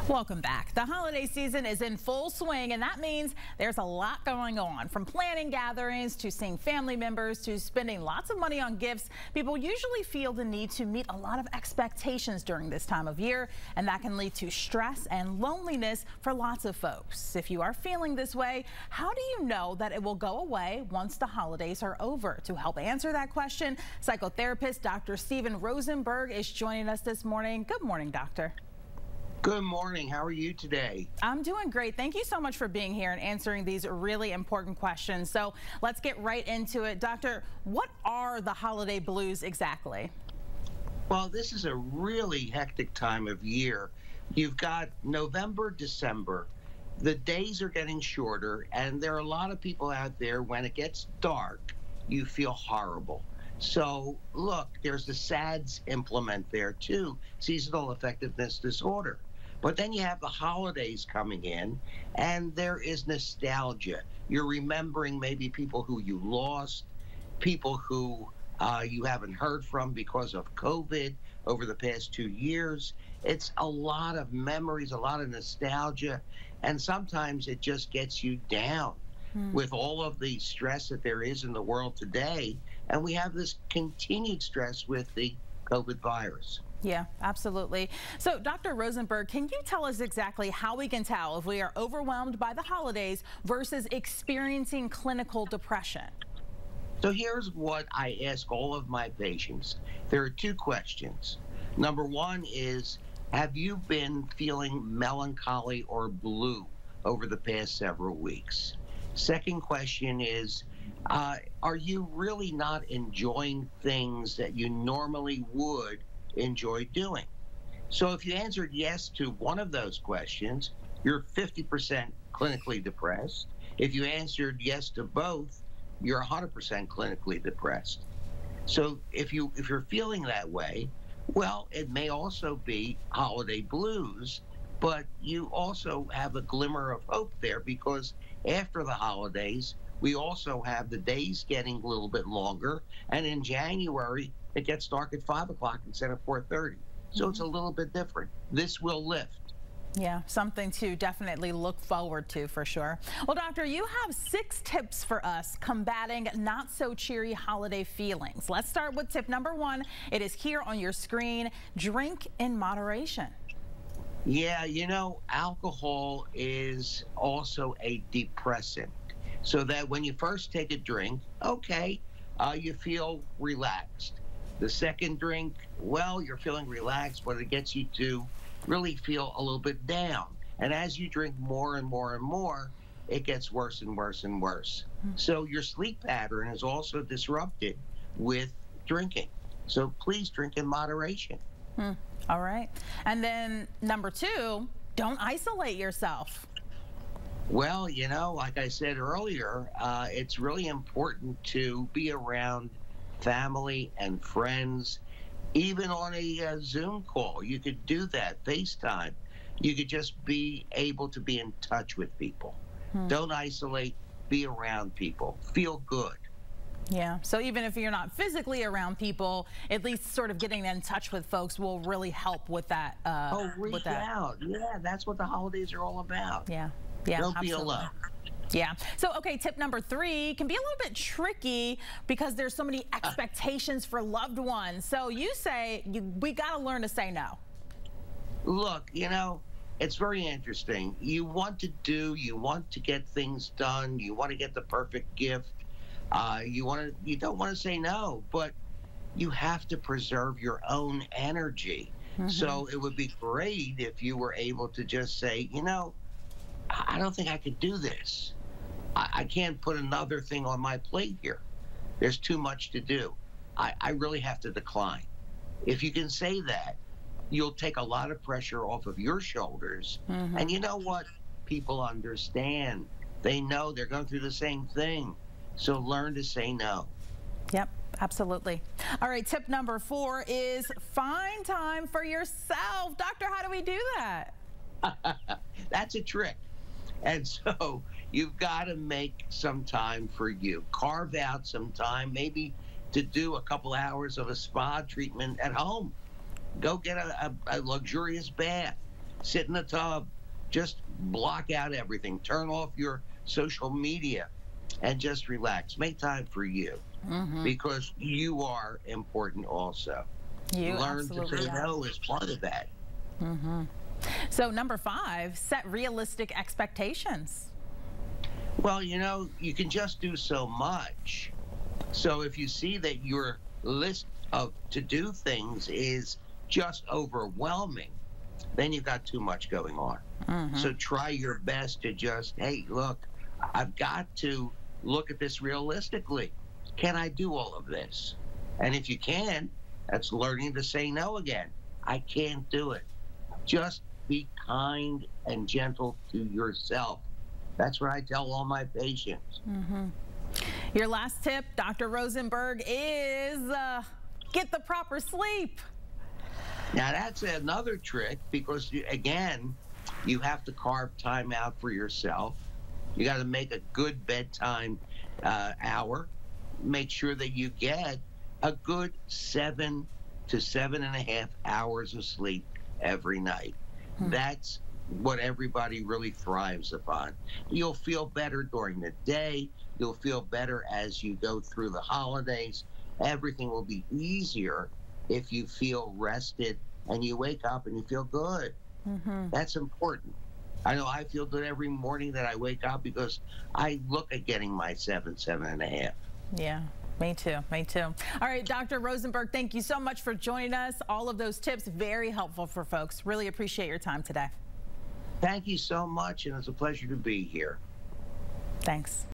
Welcome back. The holiday season is in full swing, and that means there's a lot going on. From planning gatherings to seeing family members to spending lots of money on gifts, people usually feel the need to meet a lot of expectations during this time of year, and that can lead to stress and loneliness for lots of folks. If you are feeling this way, how do you know that it will go away once the holidays are over? To help answer that question, psychotherapist Dr. Stephen Rosenberg is joining us this morning. Good morning, doctor. Good morning. How are you today? I'm doing great. Thank you so much for being here and answering these really important questions. So let's get right into it. Doctor, what are the holiday blues exactly? Well, this is a really hectic time of year. You've got November, December. The days are getting shorter, and there are a lot of people out there, when it gets dark, you feel horrible. So, look, there's the SADS implement there, too, seasonal affectiveness disorder. But then you have the holidays coming in, and there is nostalgia. You're remembering maybe people who you lost, people who you haven't heard from because of COVID over the past 2 years. It's a lot of memories, a lot of nostalgia, and sometimes it just gets you down with all of the stress that there is in the world today. And we have this continued stress with the COVID virus. Yeah, absolutely. So, Dr. Rosenberg, can you tell us exactly how we can tell if we are overwhelmed by the holidays versus experiencing clinical depression? So here's what I ask all of my patients. There are two questions. Number one is, have you been feeling melancholy or blue over the past several weeks? Second question is, are you really not enjoying things that you normally would enjoy doing? So if you answered yes to one of those questions, you're 50% clinically depressed. If you answered yes to both, you're 100% clinically depressed. So if you're feeling that way, well, it may also be holiday blues, but you also have a glimmer of hope there, because after the holidays, we also have the days getting a little bit longer, and in January, it gets dark at 5 o'clock instead of 4:30. So it's a little bit different. This will lift. Yeah, something to definitely look forward to for sure. Well, doctor, you have 6 tips for us combating not so cheery holiday feelings. Let's start with tip number 1. It is here on your screen. Drink in moderation. Yeah, you know, alcohol is also a depressant. So that when you first take a drink, okay, you feel relaxed. The second drink, well, you're feeling relaxed, but it gets you to really feel a little bit down. And as you drink more and more and more, it gets worse and worse and worse. So your sleep pattern is also disrupted with drinking. So please drink in moderation. All right. And then number 2, don't isolate yourself. Well, you know, like I said earlier, it's really important to be around family and friends, even on a Zoom call. You could do that, FaceTime. You could just be able to be in touch with people. Don't isolate, be around people, feel good. Yeah, so even if you're not physically around people, at least sort of getting in touch with folks will really help with that. Reach out. Yeah, that's what the holidays are all about. Yeah, Don't absolutely. be alone. Yeah. So, okay, tip number 3 can be a little bit tricky because there's so many expectations for loved ones. So you say we got to learn to say no. Look, you know, it's very interesting. You want to get things done. You want to get the perfect gift. You don't want to say no, but you have to preserve your own energy. So it would be great if you were able to just say, you know, I don't think I could do this. I can't put another thing on my plate here. There's too much to do. I really have to decline. If you can say that, you'll take a lot of pressure off of your shoulders. And you know what? People understand. They know they're going through the same thing. So learn to say no. Yep, absolutely. All right, tip number 4 is find time for yourself. Doctor, how do we do that? That's a trick. And so you've got to make some time for you. Carve out some time, maybe to do a couple hours of a spa treatment at home. Go get a luxurious bath. sit in the tub, just block out everything, turn off your social media, and just relax. Make time for you, because you are important also. You Learn to absolutely say are. no as part of that. So number 5, set realistic expectations. Well, you can just do so much. So if you see that your list of to-do things is just overwhelming, then you've got too much going on. So try your best to just, hey, look, I've got to look at this realistically. Can I do all of this? And if you can, that's learning to say no again. I can't do it. Just be kind and gentle to yourself. That's what I tell all my patients. Your last tip, Dr. Rosenberg, is get the proper sleep. Now, that's another trick, because, again, you have to carve time out for yourself. You got to make a good bedtime hour. Make sure that you get a good 7 to 7.5 hours of sleep every night. That's what everybody really thrives upon. You'll feel better during the day. You'll feel better as you go through the holidays. Everything will be easier if you feel rested and you wake up and you feel good. That's important. I know I feel good every morning that I wake up, because I look at getting my 7.5. Yeah. Me too. Me too. All right, Dr. Rosenberg, thank you so much for joining us. All of those tips, very helpful for folks. Really appreciate your time today. Thank you so much, and it's a pleasure to be here. Thanks.